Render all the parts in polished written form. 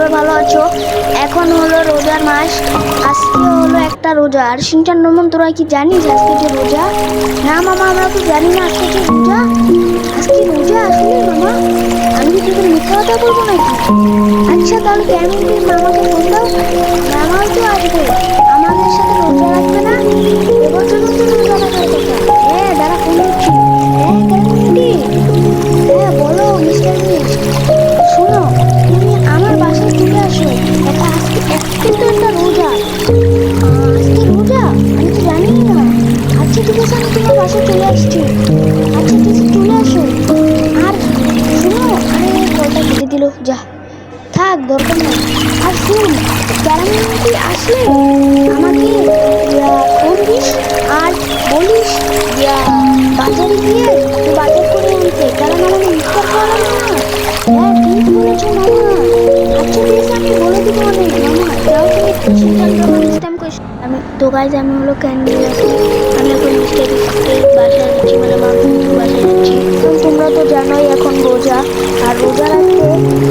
সবাই ভালো আছো। এখন হলো রোজার মাস, আজকে হলো একটা রোজা। আর সিনচান রমন, তোরা কি জানিস আজকে যে রোজা? না মামা, আমরা তো জানি না আজকে যে রোজা। আজকে রোজা আসলে মামা, আমি কি তোকে মিথ্যা কথা বলবো নাকি? আচ্ছা তাহলে কেমন মামাকে ফোন দাও, মামাও তো আসবে আমাদের সাথে, রোজা রাখবে না? এবছর তো রোজা রাখার কথা। হ্যাঁ দাঁড়া, ফোন দিচ্ছি। হ্যাঁ কেমন? হ্যাঁ বলো মিস্টার মিস্ট, শোনো, তুমি আমার বাসায় চলে আসো। এটা আজকে তো একটা রোজা। আজকে রোজা আমি তো জানি না। আচ্ছা ঠিক আছে, আমি তোমার বাসায় চলে আসছি। আচ্ছা ঠিক আছে, চলে আসো। আর শোনো, আরে কলটা কেটে দিল, যা থাক, দরকার নেই। আর শুন, ক্যারামেল আসলে আমাকে ফোন দিস আর বলিস বাজারে গিয়ে বাজার করে আনতে, কারণ আমাদের ইফতার খাওয়া লাগবে না। হ্যাঁ ঠিক বলেছো মামা। আচ্ছা ঠিক আছে, আমি বলে দিব অনেক মামা। যাও তুমি সিস্টেম করিস। আমি তো গাইজ, আমি হলো ক্যান্ডি আছি। আমি এখন মিস্টার বিস্টের বাসায় যাচ্ছি, মানে আমার বন্ধুর বাসায় যাচ্ছি। তোমরা তো জানোই এখন রোজা, আর রোজা রাখতে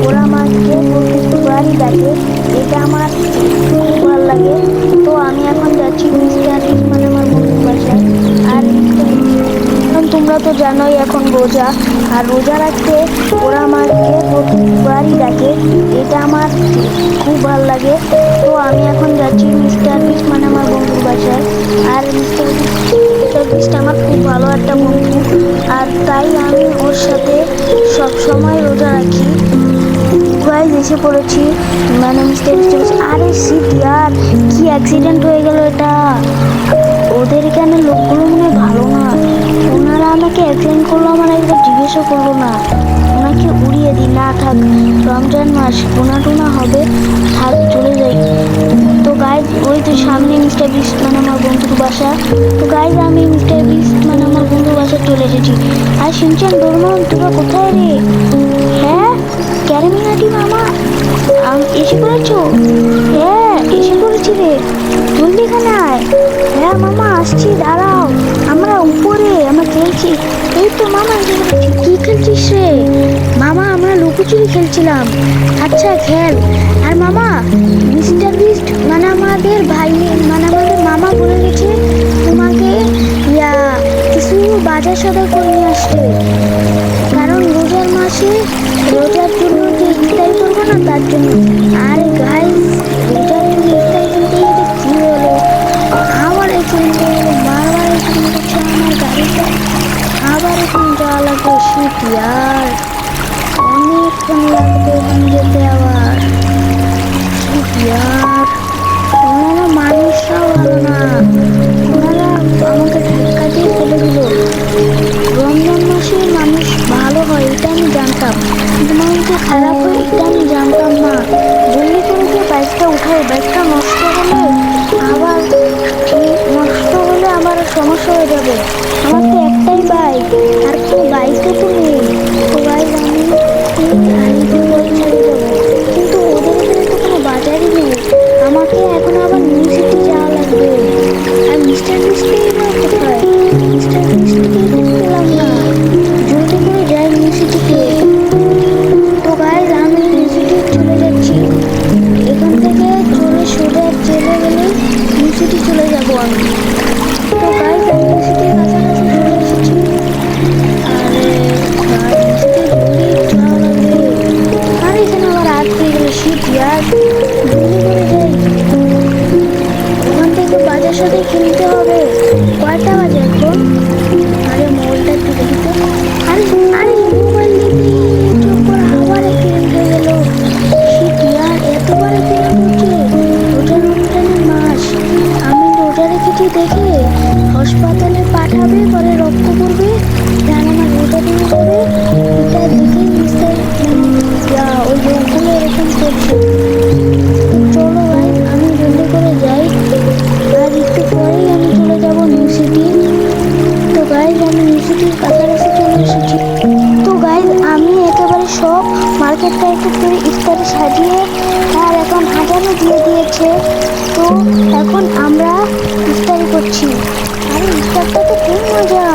ওরা আমাকে প্রতিবারই ডাকে। এটা আমার খুব ভালো লাগে। তো আমি এখন যাচ্ছি মিস্টার মানে আমার বন্ধুর বাসায়। আর তোমরা তো জানোই এখন রোজা, আর রোজা রাখতে ওরা আমাকে প্রতিবারই ডাকে। এটা আমার খুব ভালো লাগে। তো আমি এখন যাচ্ছি মিস্টার বিস্ট মানে আমার বন্ধুর বাসায়। আর মিস্টার বিস্ট আমার খুব ভালো একটা বন্ধু, আর তাই আমি ওর সাথে সব সময় রোজা রাখি। গাইজ এসে পড়েছি, মানে মিস্টার বিস্ট। আরে শিট ইয়ার, কি অ্যাক্সিডেন্ট হয়ে গেল এটা। ওদের এখানে লোকগুলো মনে হয় ভালো না, ওনারা আমাকে অ্যাক্সিডেন্ট করলো, আমার একবার জিজ্ঞেসও করলো না। ওনাকে উড়িয়ে দিই, না থাক, রমজান মাস গোনা টোনা হবে, থাক চলে যাই। তো গাইজ ওই তো সামনে মিস্টার বিস্ট মানে আমার বন্ধুর বাসা। তো গাইজ আমি মিস্টার বিস্ট মানে আমার বন্ধুর বাসায় চলে এসেছি। আর সিনচান ডোরেমন, তোরা কোথায় রে? হ্যাঁ ক্যারামিনাটি মামা, এসে পড়েছো? হ্যাঁ এসে পড়েছি রে, জলদি এখানে আয়। হ্যাঁ মামা আসছি, দাঁড়াও, আমরা উপরে আমরা খেলছি। এই তো মামা এসে পড়েছি। কি খেলছিস রে? মামা আমরা লুকোচুরি খেলছিলাম। আচ্ছা খেল। আর মামা, মিস্টার বিস্ট মানে আমাদের ভাই মানে আমাদের মামা বলে গেছে তোমাকে কিছু বাজার সদাই করে নিয়ে আসতে, কারণ রোজার মাসে রোজার জন্য যে ইফতারি করবো না তার জন্য। আর গাইস, রোজার জন্য ইফতারি করতে গিয়ে কি হলো, আবার এখানে বারবার এখানে হচ্ছে আমার গাড়িটা, আবার এখানে যাওয়া লাগবে। শীত ইয়ার, অনেকক্ষণ লাগবে এখানে যেতে। আবার শীত ইয়ার, ওনারা মানুষরাও ভালো না, ওনারা আমাকে ধাক্কা দিয়ে ফেলে দিল। রমজান মাসে মানুষ ভালো হয় এটা আমি জানতাম, কিন্তু মানুষ যে খারাপ হয় এটা আমি জানতাম না। জলদি করে যে বাইকটা উঠাই, বাইকটা নষ্ট হলে আবার সমস্যা হয়ে যাবে। আমার তো একটাই বাইক, আর কোনো বাইকও তো নেই। তো বাইক আমি করে চলে যাবো, কিন্তু ওদের এখানে তো কোনো বাজারই নেই। আমাকে এখন আবার নিউ সিটি যাওয়া লাগবে। আর মিস্টার বিস্টকেই বা কোথায়? মিস্টার বিস্টকেই তো পেলাম না। জলদি করে যাই নিউ সিটিতে। তো গাইজ আমি নিউ সিটি চলে যাচ্ছি। এখান থেকে চলে সোজা চলে গেলে নিউ সিটি চলে যাবো আমি। তো গাইজ আমি নিউ সিটির কাছাকাছি চলে এসেছি। আরে নিউ সিটি জলদি যাওয়া লাগবে। আর এখানে আবার আটকে গেলে শীত ইয়ার, জলদি করে যাই। ওখান থেকে বাজার সাথে কিনতে হবে। কয়টা বাজে এখন? আরে মোবাইলটা একটু দেখি তো। আরে আরে মোবাইল দেখি চোখ করে আবার অ্যাক্সিডেন্ট হয়ে গেল। শীত ইয়ার, এতবার অ্যাক্সিডেন্ট হচ্ছে। রমজানের মাস, আমি রোজা রেখেছি দেখে হাসপাতালে পাঠাবে, পরে রক্ত পড়বে, যেন আমার রোজা ভেঙে যাবে। এটা দেখে মিস্টার ওই লোকগুলো এরকম করছে। চলো ভাই আমি জলদি করে যাই, আর একটু পরেই আমি চলে যাব নিউ সিটি। তো গাইজ আমি নিউ সিটির কাছাকাছি চলে এসেছি। তো গাইজ আমি একেবারে সব মার্কেটটা একটু করে ইফতারি সাজিয়ে, আর এখন হাজারও দিয়ে দিয়েছে। তো এখন আমরা ইফতারি করছি। আরে ইফতারটা তো খুব মজা।